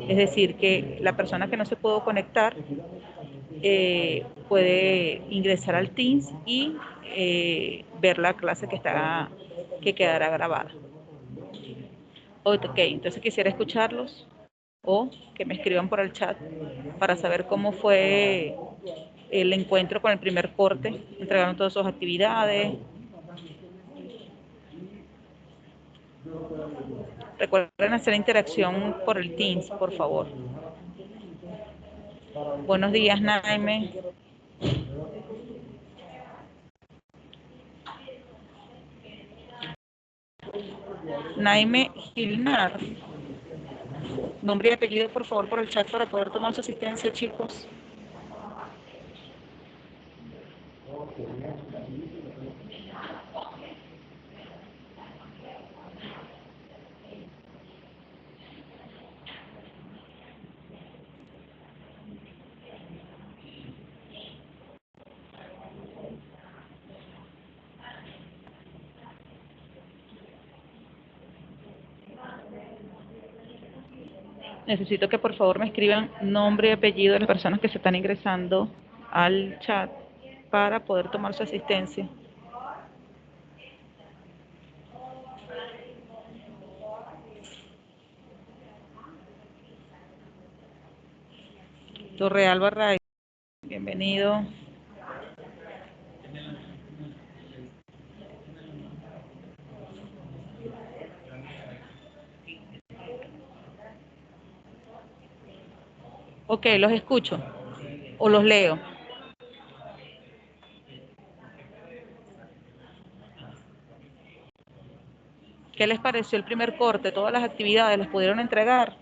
Es decir, que la persona que no se pudo conectar puede ingresar al Teams y ver la clase que quedará grabada. Ok, entonces quisiera escucarlos o que me escriban por el chat para saber cómo fue el encuentro con el primer corte. Entregaron todas sus actividades. Recuerden hacer interacción por el Teams, por favor. Buenos días, Naime. Naime Gilnar. Nombre y apellido, por favor, por el chat para poder tomar su asistencia, chicos. Necesito que por favor me escriban nombre y apellido de las personas que se están ingresando al chat para poder tomar su asistencia. Torreal Barray, bienvenido. Ok, los escucho o los leo. ¿Qué les pareció el primer corte? ¿Todas las actividades les pudieron entregar?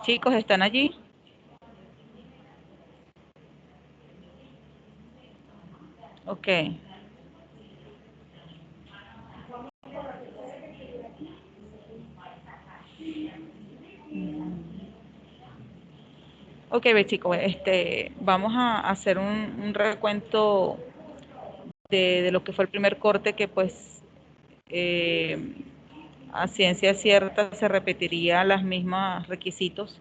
Chicos, ¿están allí? Ok. Ok, chicos, vamos a hacer un recuento de lo que fue el primer corte que pues a ciencia cierta se repetiría los mismos requisitos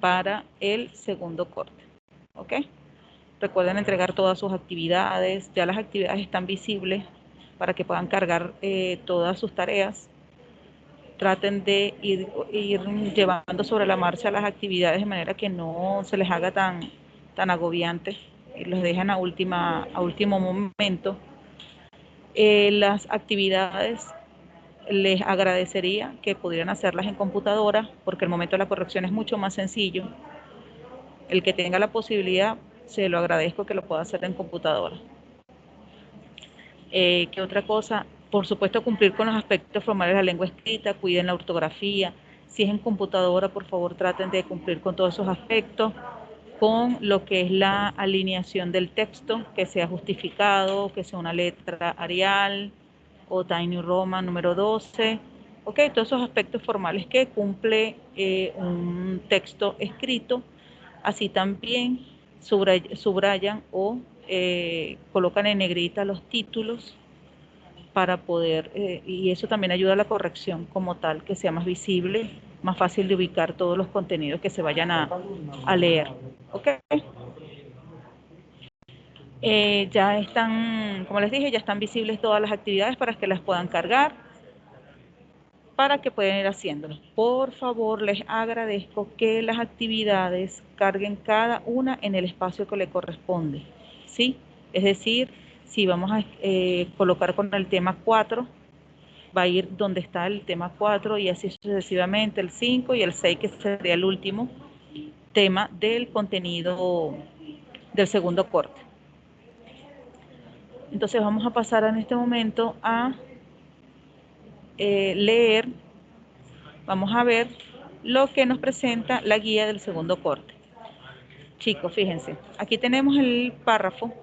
para el segundo corte. ¿Ok? Recuerden entregar todas sus actividades, ya las actividades están visibles para que puedan cargar todas sus tareas. Traten de ir llevando sobre la marcha las actividades de manera que no se les haga tan agobiante y los dejan a último momento. Las actividades les agradecería que pudieran hacerlas en computadora porque el momento de la corrección es mucho más sencillo. El que tenga la posibilidad, se lo agradezco que lo pueda hacer en computadora. ¿Qué otra cosa? Por supuesto, cumplir con los aspectos formales de la lengua escrita, cuiden la ortografía. Si es en computadora, por favor, traten de cumplir con todos esos aspectos, con lo que es la alineación del texto, que sea justificado, que sea una letra Arial o Tiny Roman número 12. Ok, todos esos aspectos formales que cumple un texto escrito. Así también subrayan o colocan en negrita los títulos para poder, y eso también ayuda a la corrección como tal, que sea más visible, más fácil de ubicar todos los contenidos que se vayan a leer. ¿Ok? Ya están, como les dije, ya están visibles todas las actividades para que las puedan cargar, para que puedan ir haciéndolo. Por favor, les agradezco que las actividades carguen cada una en el espacio que le corresponde, ¿sí? Es decir, si vamos a colocar con el tema 4, va a ir donde está el tema 4 y así sucesivamente el 5 y el 6, que sería el último tema del contenido del segundo corte. Entonces vamos a pasar en este momento a leer, vamos a ver lo que nos presenta la guía del segundo corte. Chicos, fíjense, aquí tenemos el párrafo,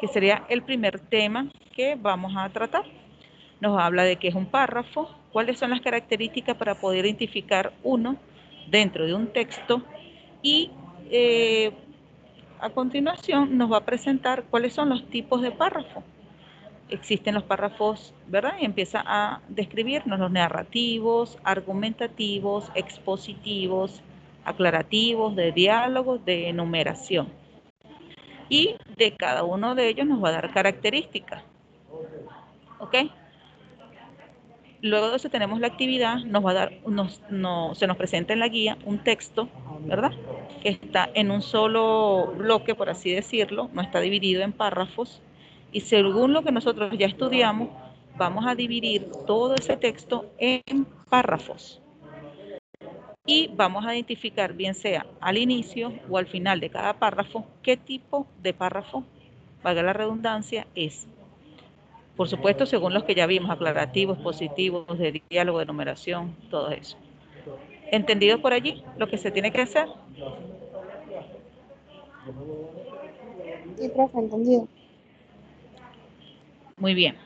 que sería el primer tema que vamos a tratar. Nos habla de qué es un párrafo, cuáles son las características para poder identificar uno dentro de un texto y a continuación nos va a presentar cuáles son los tipos de párrafo. Existen los párrafos, ¿verdad? Y empieza a describirnos los narrativos, argumentativos, expositivos, aclarativos, de diálogos, de enumeración. Y de cada uno de ellos nos va a dar características. ¿Ok? Luego de eso tenemos la actividad, nos va a dar, se nos presenta en la guía un texto, ¿verdad? Que está en un solo bloque, por así decirlo, no está dividido en párrafos. Y según lo que nosotros ya estudiamos, vamos a dividir todo ese texto en párrafos. Y vamos a identificar, bien sea al inicio o al final de cada párrafo, qué tipo de párrafo, valga la redundancia, es. Por supuesto, según los que ya vimos, aclarativos, positivos, de diálogo, de numeración, todo eso. ¿Entendido por allí lo que se tiene que hacer? Sí, profe, entendido. Muy bien.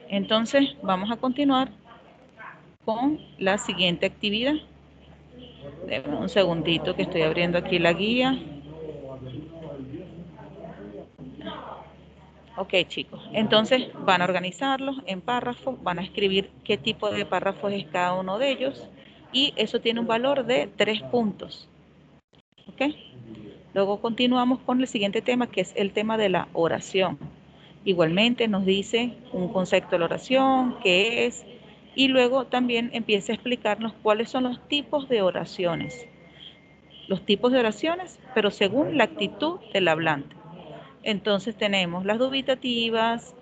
Entonces, vamos a continuar con la siguiente actividad. Denme un segundito que estoy abriendo aquí la guía. Ok, chicos. Entonces, van a organizarlos en párrafos, van a escribir qué tipo de párrafos es cada uno de ellos y eso tiene un valor de 3 puntos. ¿Ok? Luego continuamos con el siguiente tema, que es el tema de la oración. Igualmente nos dice un concepto de la oración, qué es, y luego también empieza a explicarnos cuáles son los tipos de oraciones. Los tipos de oraciones, pero según la actitud del hablante. Entonces tenemos las dubitativas,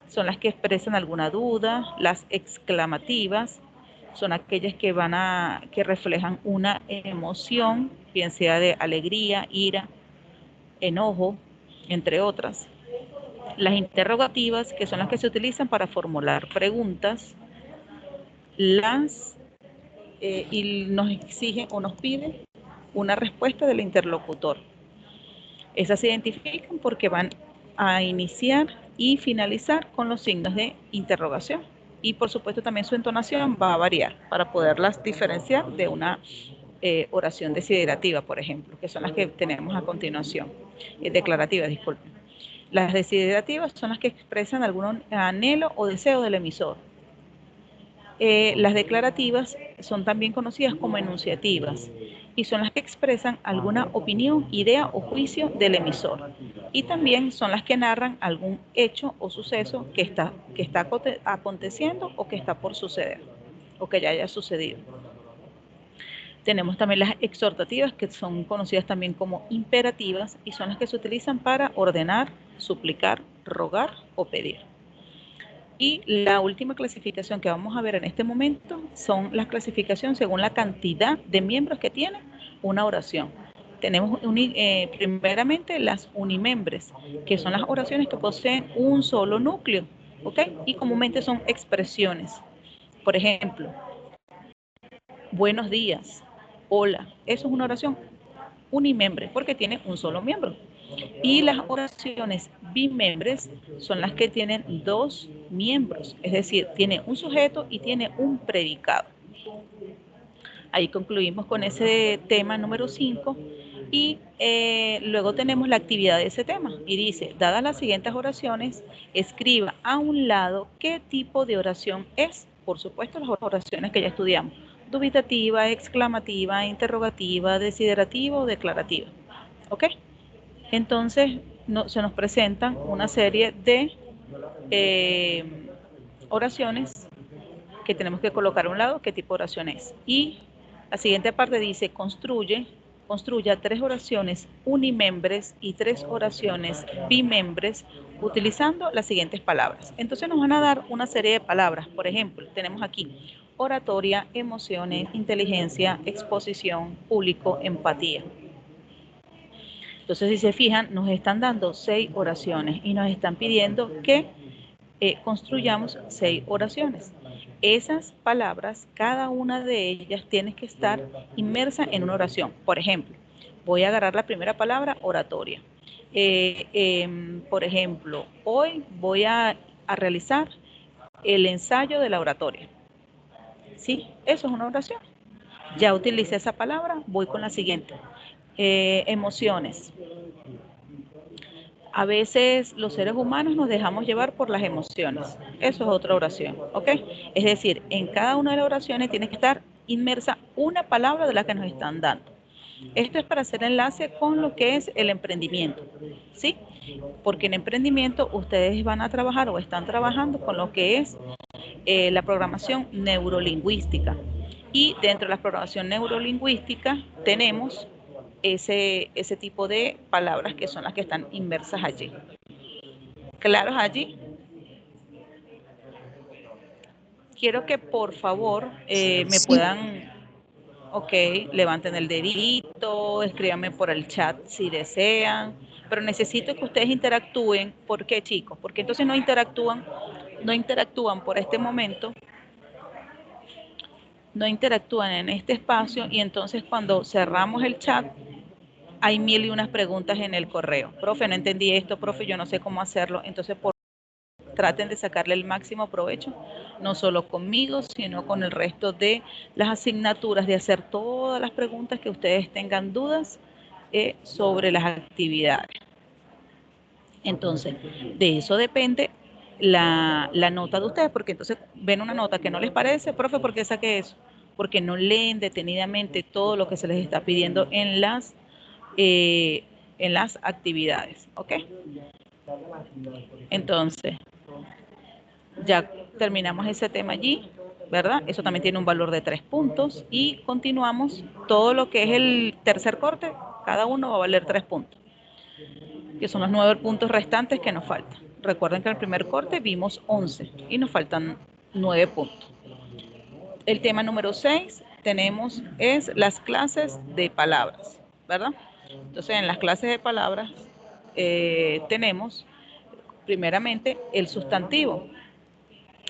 son las que expresan alguna duda, las exclamativas, son aquellas que reflejan una emoción, bien sea de alegría, ira, enojo, entre otras. Las interrogativas, que son las que se utilizan para formular preguntas, y nos exigen o nos piden una respuesta del interlocutor. Esas se identifican porque van a iniciar y finalizar con los signos de interrogación. Y por supuesto también su entonación va a variar para poderlas diferenciar de una oración desiderativa, por ejemplo, que son las que tenemos a continuación. Declarativas, disculpen. Las desiderativas son las que expresan algún anhelo o deseo del emisor. Las declarativas son también conocidas como enunciativas y son las que expresan alguna opinión, idea o juicio del emisor. Y también son las que narran algún hecho o suceso que está aconteciendo o que está por suceder o que ya haya sucedido. Tenemos también las exhortativas, que son conocidas también como imperativas y son las que se utilizan para ordenar, suplicar, rogar o pedir. Y la última clasificación que vamos a ver en este momento son las clasificaciones según la cantidad de miembros que tiene una oración. Tenemos primeramente las unimembres, que son las oraciones que poseen un solo núcleo, ¿ok? Y comúnmente son expresiones. Por ejemplo, buenos días, hola, eso es una oración unimembre porque tiene un solo miembro. Y las oraciones bimembres son las que tienen dos miembros, es decir, tiene un sujeto y tiene un predicado. Ahí concluimos con ese tema número 5 y luego tenemos la actividad de ese tema y dice, dadas las siguientes oraciones, escriba a un lado qué tipo de oración es. Por supuesto, las oraciones que ya estudiamos. Dubitativa, exclamativa, interrogativa, desiderativa o declarativa. ¿Ok? Entonces se nos presentan una serie de oraciones que tenemos que colocar a un lado qué tipo de oración es. Y la siguiente parte dice, construya 3 oraciones unimembres y 3 oraciones bimembres utilizando las siguientes palabras. Entonces nos van a dar una serie de palabras. Por ejemplo, tenemos aquí oratoria, emociones, inteligencia, exposición, público, empatía. Entonces, si se fijan, nos están dando 6 oraciones y nos están pidiendo que construyamos 6 oraciones. Esas palabras, cada una de ellas tiene que estar inmersa en una oración. Por ejemplo, voy a agarrar la primera palabra, oratoria. Por ejemplo, hoy voy a realizar el ensayo de la oratoria. ¿Sí? Eso es una oración. Ya utilicé esa palabra, voy con la siguiente. Emociones. A veces los seres humanos nos dejamos llevar por las emociones. Eso es otra oración, ¿ok? Es decir, en cada una de las oraciones tiene que estar inmersa una palabra de la que nos están dando. Esto es para hacer enlace con lo que es el emprendimiento, ¿sí? Porque en emprendimiento ustedes van a trabajar o están trabajando con lo que es la programación neurolingüística. Y dentro de la programación neurolingüística tenemos ese tipo de palabras que son las que están inmersas allí. ¿Claros allí? Quiero que por favor me Sí, puedan, ok, levanten el dedito, escríbanme por el chat si desean, pero necesito que ustedes interactúen. ¿Por qué, chicos? Porque entonces no interactúan por este momento, no interactúan en este espacio y entonces cuando cerramos el chat hay mil y unas preguntas en el correo. Profe, no entendí esto, profe, yo no sé cómo hacerlo. Entonces, traten de sacarle el máximo provecho, no solo conmigo, sino con el resto de las asignaturas, de hacer todas las preguntas que ustedes tengan dudas sobre las actividades. Entonces, de eso depende la nota de ustedes, porque entonces ven una nota que no les parece, profe, ¿por qué saqué eso? Porque no leen detenidamente todo lo que se les está pidiendo en las actividades, ¿ok? Entonces, ya terminamos ese tema allí, ¿verdad? Eso también tiene un valor de 3 puntos y continuamos todo lo que es el tercer corte, cada uno va a valer 3 puntos, que son los 9 puntos restantes que nos faltan. Recuerden que en el primer corte vimos 11 y nos faltan 9 puntos. El tema número 6 tenemos es las clases de palabras, ¿verdad? Entonces en las clases de palabras tenemos primeramente el sustantivo.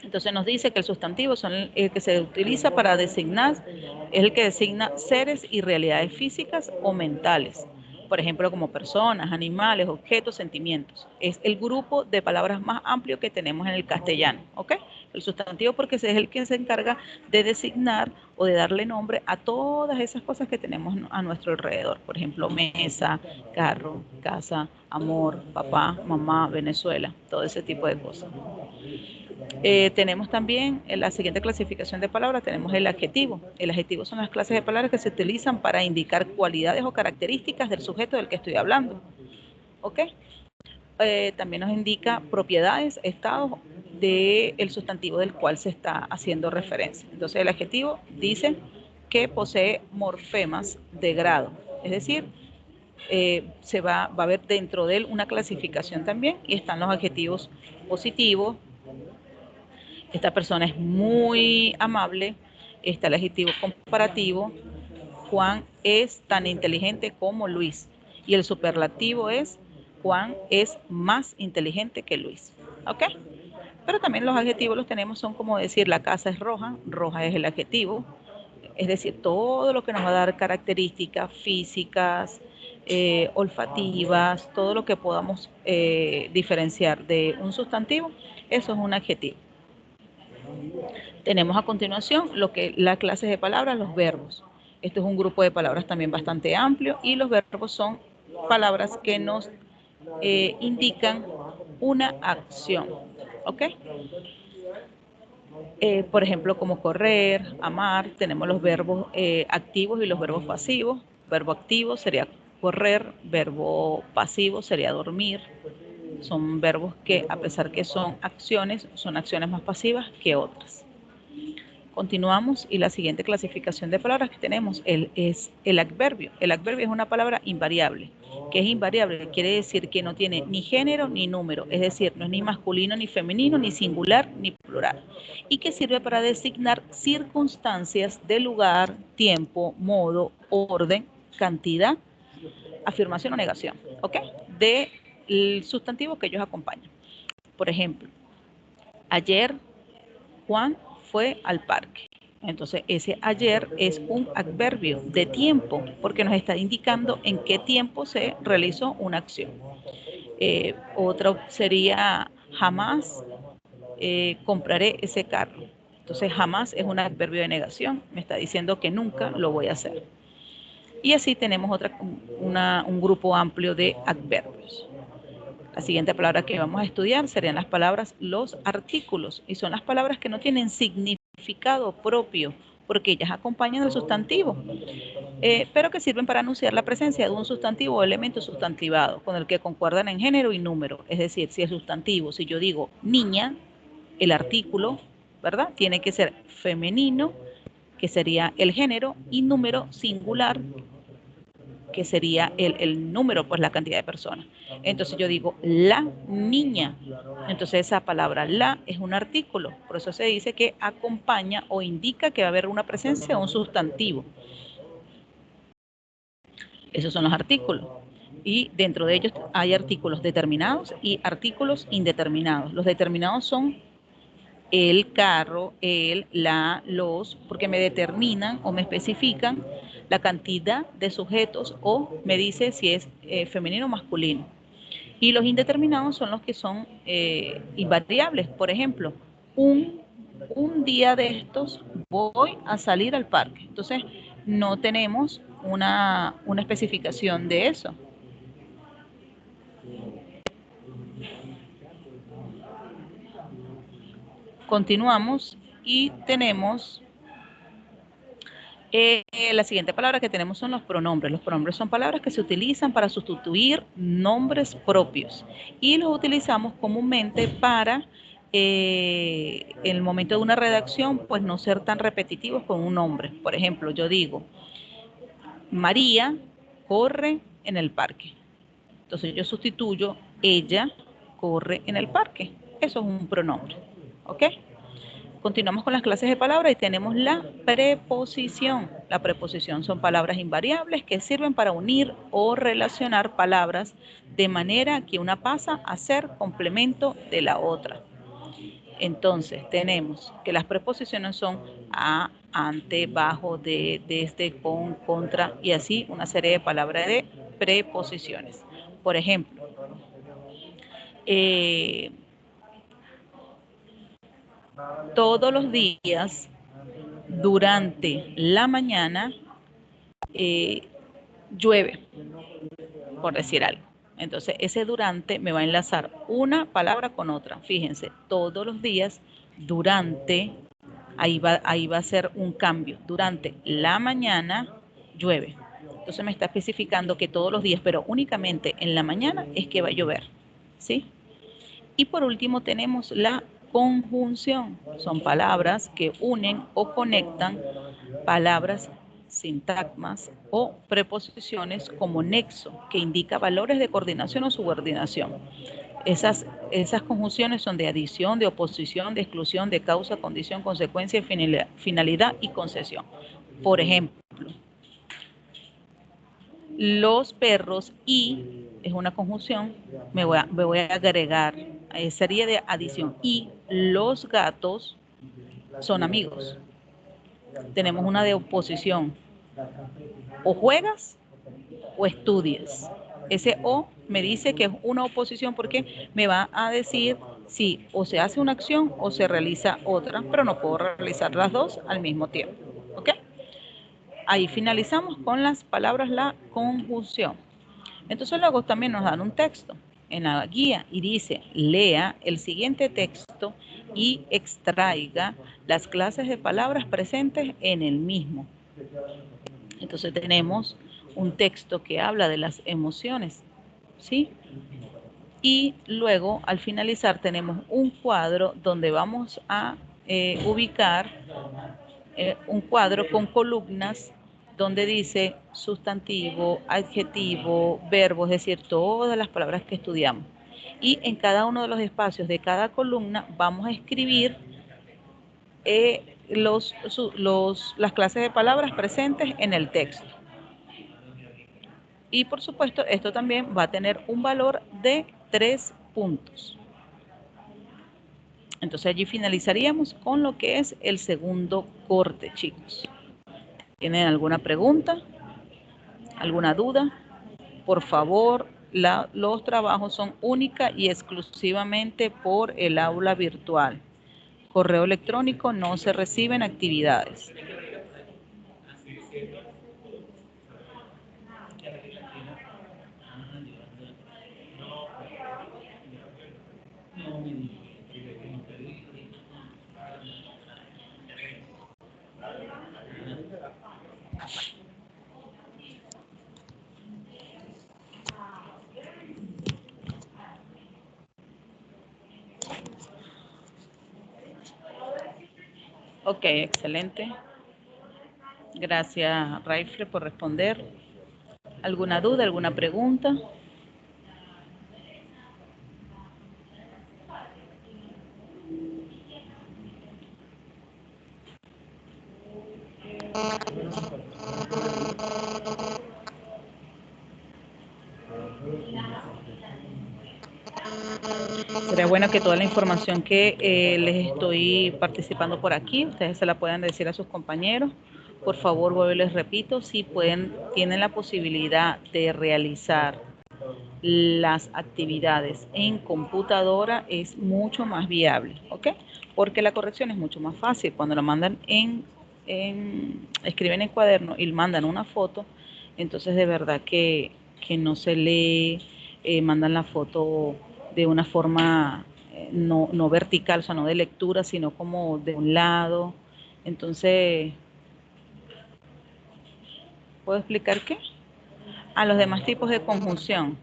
Entonces nos dice que el sustantivo son el que se utiliza para designar, es el que designa seres y realidades físicas o mentales. Por ejemplo, como personas, animales, objetos, sentimientos. Es el grupo de palabras más amplio que tenemos en el castellano, ¿ok? El sustantivo porque es el que se encarga de designar o de darle nombre a todas esas cosas que tenemos a nuestro alrededor. Por ejemplo, mesa, carro, casa, amor, papá, mamá, Venezuela, todo ese tipo de cosas. Tenemos también en la siguiente clasificación de palabras, tenemos el adjetivo. El adjetivo son las clases de palabras que se utilizan para indicar cualidades o características del sujeto del que estoy hablando. ¿Ok? También nos indica propiedades, estados del sustantivo del cual se está haciendo referencia. Entonces el adjetivo dice que posee morfemas de grado, es decir, se va a ver dentro de él una clasificación también y están los adjetivos positivos. Esta persona es muy amable. Está el adjetivo comparativo. Juan es tan inteligente como Luis. Y el superlativo es Juan es más inteligente que Luis. ¿Ok? Pero también los adjetivos los tenemos, son como decir la casa es roja, roja es el adjetivo. Es decir, todo lo que nos va a dar características físicas, olfativas, todo lo que podamos diferenciar de un sustantivo, eso es un adjetivo. Tenemos a continuación lo que la clase de palabras, los verbos. Este es un grupo de palabras también bastante amplio y los verbos son palabras que nos indican una acción. ¿Ok? Por ejemplo, como correr, amar, tenemos los verbos activos y los verbos pasivos. Verbo activo sería correr, verbo pasivo sería dormir. Son verbos que, a pesar que son acciones más pasivas que otras. Continuamos y la siguiente clasificación de palabras que tenemos es el adverbio. El adverbio es una palabra invariable. ¿Qué es invariable? Quiere decir que no tiene ni género ni número, es decir, no es ni masculino ni femenino, ni singular ni plural. Y que sirve para designar circunstancias de lugar, tiempo, modo, orden, cantidad, afirmación o negación, ¿ok? Del sustantivo que ellos acompañan. Por ejemplo, ayer Juan fue al parque. Entonces, ese ayer es un adverbio de tiempo, porque nos está indicando en qué tiempo se realizó una acción. Otra sería jamás compraré ese carro. Entonces, jamás es un adverbio de negación, me está diciendo que nunca lo voy a hacer. Y así tenemos un grupo amplio de adverbios. La siguiente palabra que vamos a estudiar serían las palabras los artículos, y son las palabras que no tienen significado propio, porque ellas acompañan al sustantivo, pero que sirven para anunciar la presencia de un sustantivo o elemento sustantivado, con el que concuerdan en género y número. Es decir, si el sustantivo, si yo digo niña, el artículo, ¿verdad?, tiene que ser femenino, que sería el género, y número singular, que sería el número, pues la cantidad de personas. Entonces yo digo la niña, entonces esa palabra la es un artículo, por eso se dice que acompaña o indica que va a haber una presencia de un sustantivo. Esos son los artículos. Y dentro de ellos hay artículos determinados y artículos indeterminados. Los determinados son el carro, el, la, los, porque me determinan o me especifican la cantidad de sujetos o me dice si es femenino o masculino. Y los indeterminados son los que son invariables. Por ejemplo, un día de estos voy a salir al parque. Entonces, no tenemos una especificación de eso. Continuamos y tenemos la siguiente palabra que tenemos son los pronombres. Los pronombres son palabras que se utilizan para sustituir nombres propios y los utilizamos comúnmente para, en el momento de una redacción, pues no ser tan repetitivos con un nombre. Por ejemplo, yo digo, María corre en el parque. Entonces yo sustituyo, ella corre en el parque. Eso es un pronombre. ¿Ok? Continuamos con las clases de palabras y tenemos la preposición. La preposición son palabras invariables que sirven para unir o relacionar palabras de manera que una pasa a ser complemento de la otra. Entonces, tenemos que las preposiciones son a, ante, bajo, de, desde, con, contra y así una serie de palabras de preposiciones. Por ejemplo, todos los días durante la mañana llueve, por decir algo. Entonces, ese durante me va a enlazar una palabra con otra. Fíjense, todos los días durante, ahí va a ser un cambio. Durante la mañana llueve. Entonces me está especificando que todos los días, pero únicamente en la mañana es que va a llover. ¿Sí? Y por último tenemos la conjunción. Son palabras que unen o conectan palabras, sintagmas o preposiciones como nexo, que indica valores de coordinación o subordinación. Esas conjunciones son de adición, de oposición, de exclusión, de causa, condición, consecuencia, finalidad y concesión. Por ejemplo, los perros y es una conjunción, me voy a agregar, sería de adición, y los gatos son amigos. Tenemos una de oposición, o juegas o estudias. Ese o me dice que es una oposición porque me va a decir si o se hace una acción o se realiza otra, pero no puedo realizar las dos al mismo tiempo. ¿Ok? Ahí finalizamos con las palabras la conjunción. Entonces luego también nos dan un texto en la guía y dice, lea el siguiente texto y extraiga las clases de palabras presentes en el mismo. Entonces tenemos un texto que habla de las emociones, ¿sí? Y luego al finalizar tenemos un cuadro donde vamos a ubicar un cuadro con columnas donde dice sustantivo, adjetivo, verbo, es decir, todas las palabras que estudiamos. Y en cada uno de los espacios de cada columna vamos a escribir las clases de palabras presentes en el texto. Y por supuesto, esto también va a tener un valor de 3 puntos. Entonces allí finalizaríamos con lo que es el segundo corte, chicos. ¿Tienen alguna pregunta? ¿Alguna duda? Por favor, los trabajos son única y exclusivamente por el aula virtual. Correo electrónico no se reciben actividades. Ok, excelente. Gracias, Raifle, por responder. ¿Alguna duda, alguna pregunta? Sería bueno que toda la información que les estoy participando por aquí, ustedes se la puedan decir a sus compañeros. Por favor, vuelvo y les repito, si pueden, tienen la posibilidad de realizar las actividades en computadora, es mucho más viable, ¿ok? Porque la corrección es mucho más fácil. Cuando lo mandan escriben en cuaderno y mandan una foto, entonces de verdad que no se lee, mandan la foto de una forma no vertical, o sea, no de lectura, sino como de un lado. Entonces, ¿puedo explicar qué? A los demás tipos de conjunción.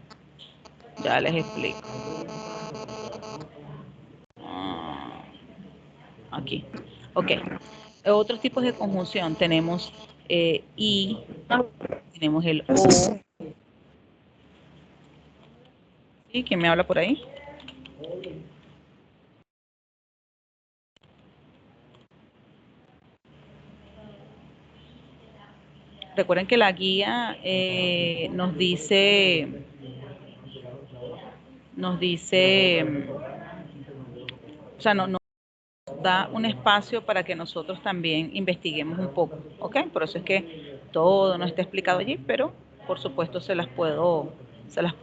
Ya les explico. Aquí. Ok. Otros tipos de conjunción. Tenemos y, tenemos el o. ¿Sí? ¿Quién me habla por ahí? Recuerden que la guía nos dice, o sea, nos da un espacio para que nosotros también investiguemos un poco, ¿ok? Por eso es que todo no está explicado allí, pero por supuesto se las puedo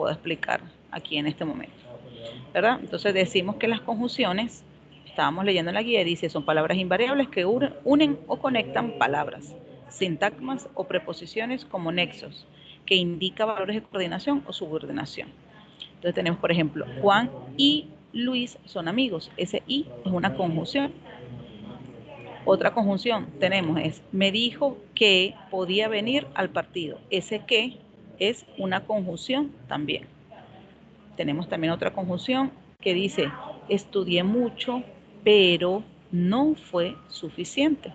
explicar aquí en este momento, ¿verdad? Entonces decimos que las conjunciones, estábamos leyendo en la guía, dice, son palabras invariables que unen o conectan palabras, sintagmas o preposiciones como nexos, que indica valores de coordinación o subordinación. Entonces tenemos, por ejemplo, Juan y Luis son amigos. Ese y es una conjunción. Otra conjunción tenemos es, me dijo que podía venir al partido. Ese que es una conjunción también. Tenemos también otra conjunción que dice, estudié mucho, pero no fue suficiente.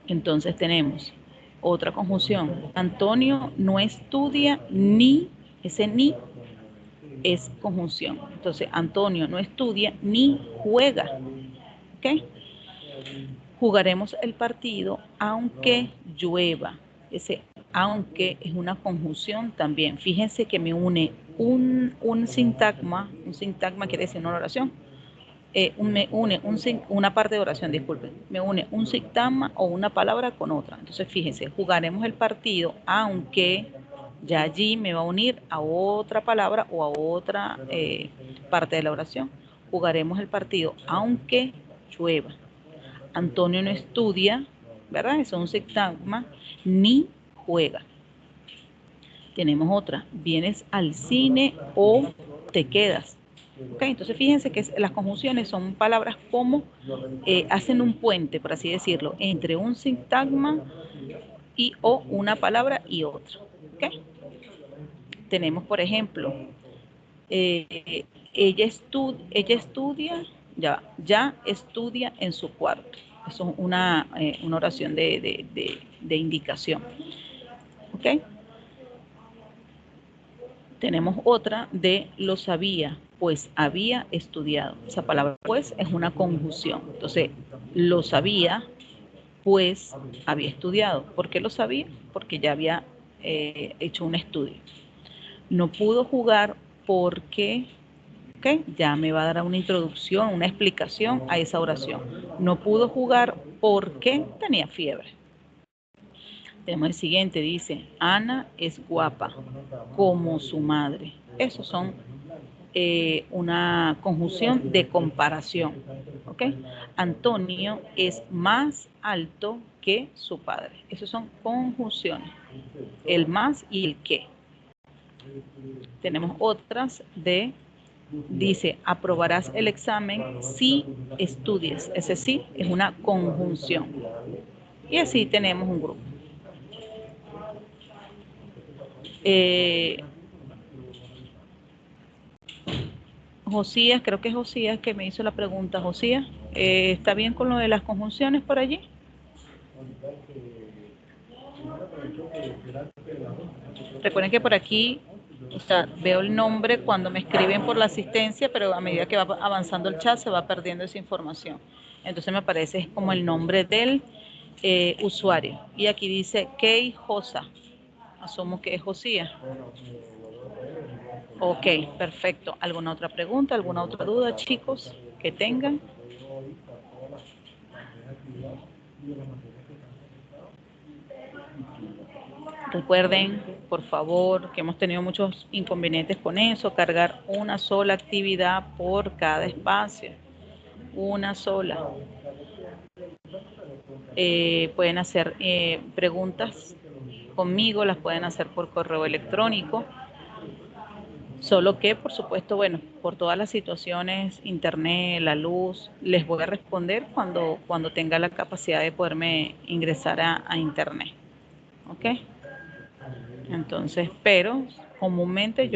Entonces tenemos otra conjunción. Antonio no estudia ni, ese ni es conjunción. Entonces, Antonio no estudia ni juega. ¿Ok? Jugaremos el partido aunque llueva. Ese aunque es una conjunción también. Fíjense que me une un sintagma quiere decir una oración. Me une una parte de oración, disculpen. Me une un sintagma o una palabra con otra. Entonces, fíjense, jugaremos el partido aunque ya allí me va a unir a otra palabra o a otra parte de la oración. Jugaremos el partido aunque llueva. Antonio no estudia, ¿verdad? Eso es un sintagma, ni juega. Tenemos otra, vienes al cine o te quedas. ¿Ok? Entonces fíjense que las conjunciones son palabras como hacen un puente, por así decirlo, entre un sintagma y o una palabra y otra. ¿Ok? Tenemos, por ejemplo, ella estudia, ya estudia en su cuarto. Eso es una oración de indicación. ¿Ok? Tenemos otra de lo sabía, pues había estudiado. Esa palabra pues es una conjunción. Entonces, lo sabía, pues había estudiado. ¿Por qué lo sabía? Porque ya había hecho un estudio. No pudo jugar porque, ¿ok? Ya me va a dar una introducción, una explicación a esa oración. No pudo jugar porque tenía fiebre. Tenemos el siguiente, dice, Ana es guapa como su madre. Esos son una conjunción de comparación. ¿Ok? Antonio es más alto que su padre. Esas son conjunciones. El más y el que. Tenemos otras de Dice, aprobarás el examen si estudies. Ese sí es una conjunción. Y así tenemos un grupo. Josías, creo que es Josías que me hizo la pregunta. Josías, ¿está bien con lo de las conjunciones por allí? Recuerden que por aquí, o sea, veo el nombre cuando me escriben por la asistencia, pero a medida que va avanzando el chat se va perdiendo esa información. Entonces me parece es como el nombre del usuario. Y aquí dice Kei Josa. Asumo que es Josías. Ok, perfecto. ¿Alguna otra pregunta, alguna otra duda, chicos, que tengan? Recuerden, por favor, que hemos tenido muchos inconvenientes con eso, cargar una sola actividad por cada espacio, una sola. Pueden hacer preguntas conmigo, las pueden hacer por correo electrónico, solo que, por supuesto, bueno, por todas las situaciones, internet, la luz, les voy a responder cuando tenga la capacidad de poderme ingresar a internet, ¿ok? Entonces, pero comúnmente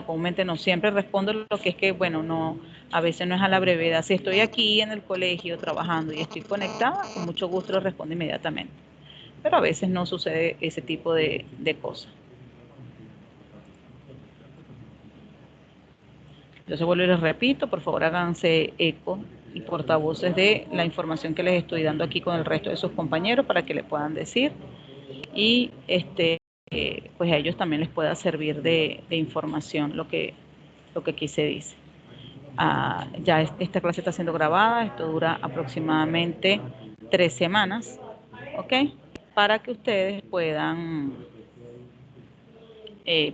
comúnmente no, siempre respondo lo que es que, bueno, no, a veces no es a la brevedad. Si estoy aquí en el colegio trabajando y estoy conectada, con mucho gusto lo respondo inmediatamente. Pero a veces no sucede ese tipo de cosas. Entonces vuelvo y les repito, por favor háganse eco y portavoces de la información que les estoy dando aquí con el resto de sus compañeros para que le puedan decir y pues a ellos también les pueda servir de información lo que aquí se dice. Ya esta clase está siendo grabada, esto dura aproximadamente 3 semanas, ¿ok? Para que ustedes puedan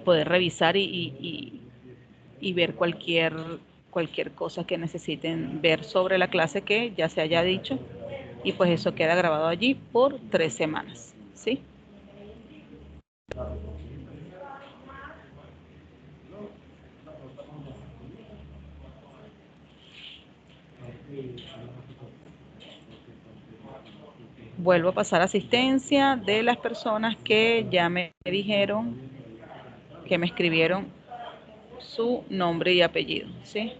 poder revisar y ver cualquier cosa que necesiten ver sobre la clase que ya se haya dicho, y pues eso queda grabado allí por 3 semanas, ¿sí? Vuelvo a pasar asistencia de las personas que ya me dijeron, que me escribieron su nombre y apellido, ¿sí?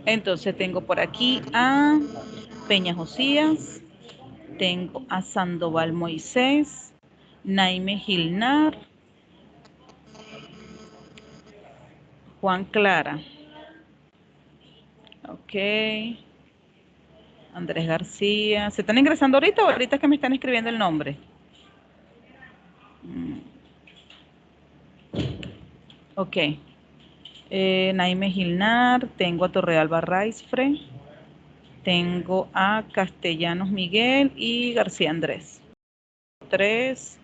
Entonces tengo por aquí a Peña Josías, tengo a Sandoval Moisés, Naime Gilnar, Juan Clara, ok, Andrés García. ¿Se están ingresando ahorita o ahorita es que me están escribiendo el nombre? Ok. Naime Gilnar, tengo a Torrealba Raizfre, tengo a Castellanos Miguel y García Andrés. 3,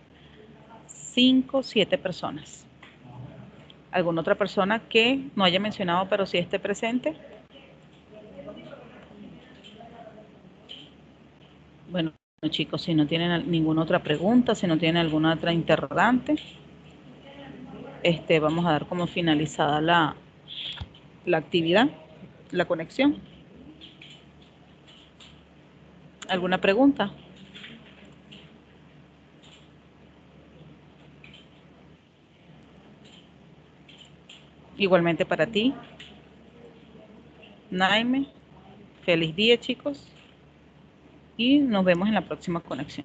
5, 7 personas. ¿Alguna otra persona que no haya mencionado pero sí esté presente? Bueno, chicos, si no tienen ninguna otra pregunta, si no tienen alguna otra interrogante, vamos a dar como finalizada la actividad, la conexión. ¿Alguna pregunta? Igualmente para ti, Naime. Feliz día, chicos. Y nos vemos en la próxima conexión.